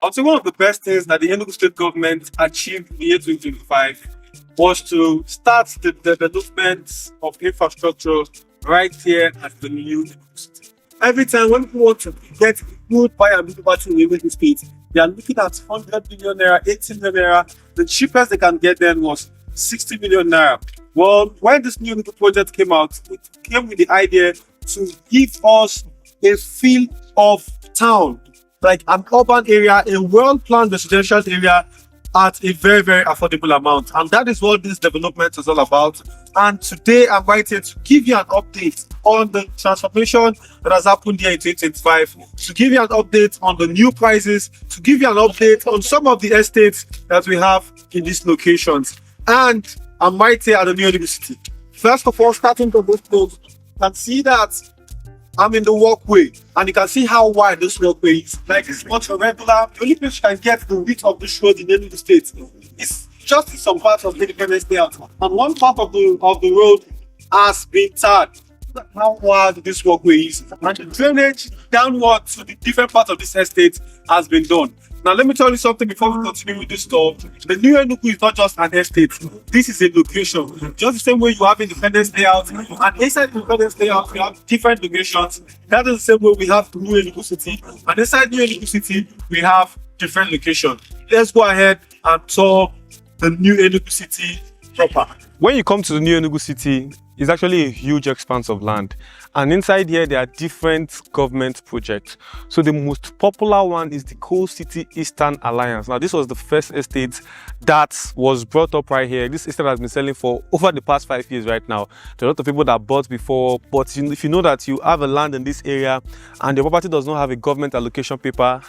I'd say one of the best things that the Enugu State Government achieved in the year 2025 was to start the development of infrastructure right here at the new Enugu City. Every time when people want to get good buy and build property in the Enugu State, they are looking at 100 million naira, 80 million naira. The cheapest they can get then was 60 million naira. Well, when this new Enugu project came out, it came with the idea to give us a feel of town, like an urban area, a well-planned residential area at a very, very affordable amount. And that is what this development is all about. And today I'm right here to give you an update on the transformation that has happened here in 2025, to give you an update on the new prices, to give you an update on some of the estates that we have in these locations. And I'm right here at the new Enugu City. First of all, starting from this place, you can see that I'm in the walkway, and you can see how wide this walkway is. Like, it's not a regular. The only place you can get the width of this road in Enugu State is just in some parts of the Independence Layout, and one part of the road has been tarred. How wide this walkway is, and the drainage downward to the different parts of this estate has been done. Now, let me tell you something before we continue with this stuff. The new Enugu is not just an estate. This is a location. Just the same way you have Independence Layout, and inside Independence Layout, we have different locations. That is the same way we have the new Enugu City. And inside new Enugu City, we have different locations. Let's go ahead and tour the new Enugu City proper. When you come to the new Enugu City, it's actually a huge expanse of land. And inside here, there are different government projects. So the most popular one is the Coast City Eastern Alliance. Now, this was the first estate that was brought up right here. This estate has been selling for over the past 5 years right now. There are a lot of people that bought before, but if you know that you have a land in this area and your property does not have a government allocation paper,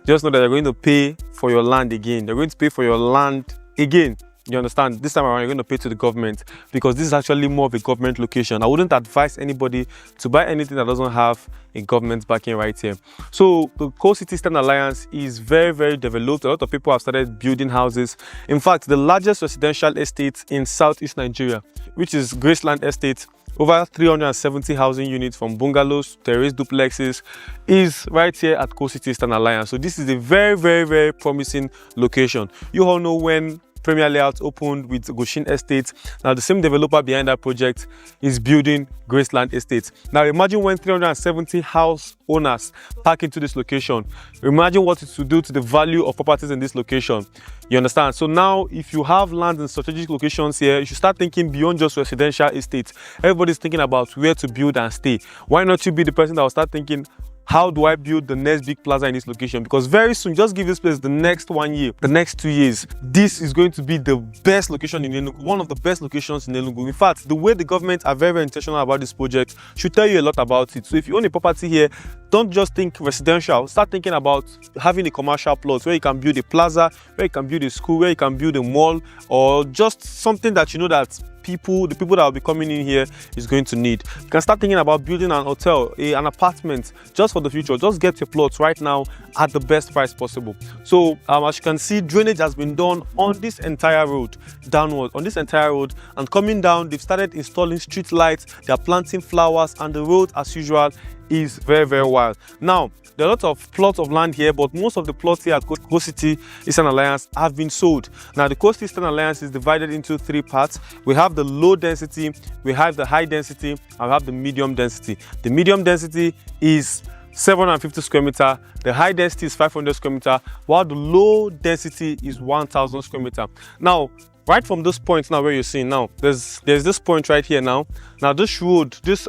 just know that you're going to pay for your land again. You're going to pay for your land again. You understand? This time around, you're going to pay to the government because this is actually more of a government location. I wouldn't advise anybody to buy anything that doesn't have a government backing right here. So the Coast City Eastern Alliance is very, very developed. A lot of people have started building houses. In fact, the largest residential estate in Southeast Nigeria, which is Graceland Estate, over 370 housing units from bungalows, terrace duplexes, is right here at Coast City Eastern Alliance. So this is a very, very, very promising location. You all know when Premier Layout opened with Goshin Estate. Now the same developer behind that project is building Graceland Estate. Now imagine when 370 house owners pack into this location. Imagine what it will do to the value of properties in this location. You understand? So now if you have land in strategic locations here, you should start thinking beyond just residential estates. Everybody's thinking about where to build and stay. Why not you be the person that will start thinking, how do I build the next big plaza in this location? Because very soon, just give this place the next 1 year, the next 2 years, this is going to be the best location in Enugu, one of the best locations in Enugu. In fact, the way the government are very, very intentional about this project should tell you a lot about it. So if you own a property here, don't just think residential, start thinking about having a commercial plot where you can build a plaza, where you can build a school, where you can build a mall, or just something that you know that the people that will be coming in here is going to need. You can start thinking about building an hotel, an apartment, just for the future. Just get your plots right now at the best price possible. So as you can see, drainage has been done on this entire road, downward on this entire road, and coming down, they've started installing street lights, they're planting flowers, and the road as usual is very, very wild. Now there are a lot of plots of land here, but most of the plots here at Coast City Eastern Alliance have been sold. Now the Coast Eastern Alliance is divided into 3 parts. We have the low density, we have the high density, and we have the medium density. The medium density is 750 square meter, the high density is 500 square meter, while the low density is 1000 square meter. Now right from this point now where you're seeing now, there's this point right here now. Now this road, this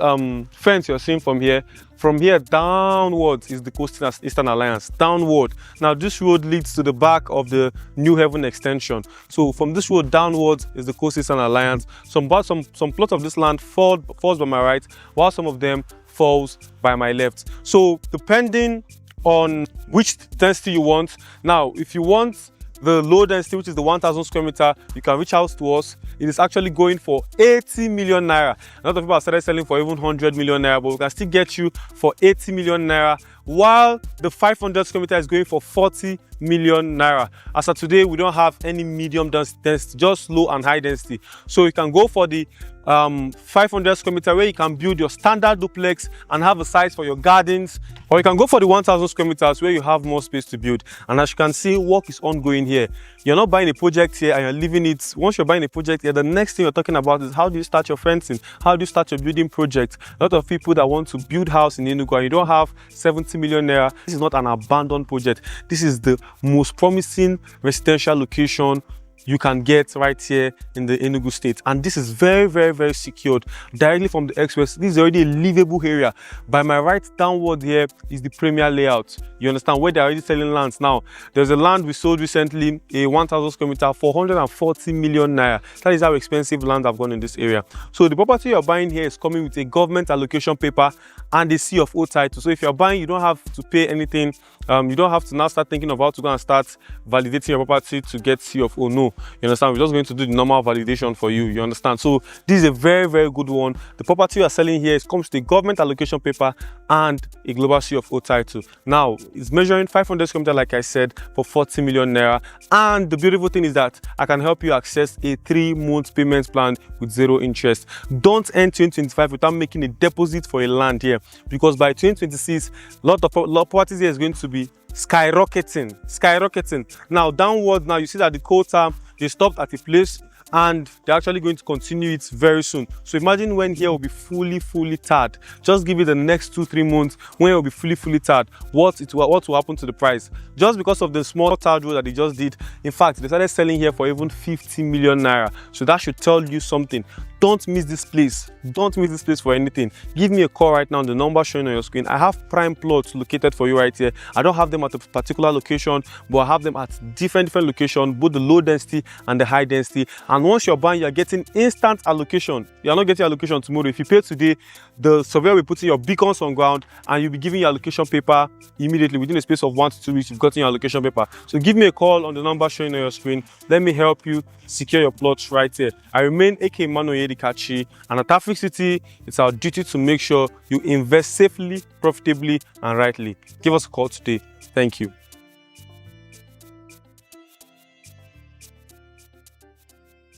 fence you're seeing from here downwards is the Coast Eastern Alliance, downward. Now this road leads to the back of the New Haven extension. So from this road downwards is the Coast Eastern Alliance. Some plot of this land falls by my right, while some of them falls by my left. So depending on which density you want. Now if you want the low density, which is the 1000 square meter, you can reach out to us. It is actually going for 80 million naira. A lot of people have started selling for even 100 million naira, but we can still get you for 80 million naira while the 500 square meter is going for 40 million naira. As of today, we don't have any medium density, just low and high density. So you can go for the 500 square meter where you can build your standard duplex and have a size for your gardens, or you can go for the 1000 square meters where you have more space to build. And as you can see, work is ongoing here. You're not buying a project here and you're leaving it. Once you're buying a project here, the next thing you're talking about is how do you start your fencing? How do you start your building project? A lot of people that want to build house in Enugu and you don't have 70 million naira, this is not an abandoned project. This is the most promising residential location you can get right here in the Enugu State, and this is very secured directly from the express. This is already a livable area. By my right downward here is the premier layout. You understand, where they're already selling lands now. There's a land we sold recently, a 1000 square meter, 440 million naira. That is how expensive land have gone in this area. So the property you're buying here is coming with a government allocation paper and a C of O title. So if you're buying, you don't have to pay anything. You don't have to now start thinking of how to go and start validating your property to get C of O. No, you understand, we're just going to do the normal validation for you. You understand? So this is a very good one. The property you are selling here comes to a government allocation paper and a global C of O title. Now it's measuring 500 square meter, like I said, for 40 million naira. And the beautiful thing is that I can help you access a 3-month payment plan with 0 interest. Don't end 2025 without making a deposit for a land here, because by 2026 lot of properties here is going to be skyrocketing. Now downward, now you see that the quota, they stopped at a place and they're actually going to continue it very soon. So imagine when here will be fully tarred. Just give it the next 2-3 months when it will be fully tarred. What will happen to the price? Just because of the small tarred road that they just did, in fact they started selling here for even 50 million naira. So that should tell you something. Don't miss this place. Don't miss this place for anything. Give me a call right now on the number showing on your screen. I have prime plots located for you right here. I don't have them at a particular location, but I have them at different locations, both the low density and the high density. And once you're buying, you're getting instant allocation. You're not getting allocation tomorrow. If you pay today, the surveyor will put in your beacons on ground and you'll be giving your allocation paper immediately. Within a space of 1 to 2 weeks, you've gotten your allocation paper. So give me a call on the number showing on your screen. Let me help you secure your plots right here. I remain AK Emmanuel Detached, and at Africa City, it's our duty to make sure you invest safely, profitably, and rightly. Give us a call today. Thank you.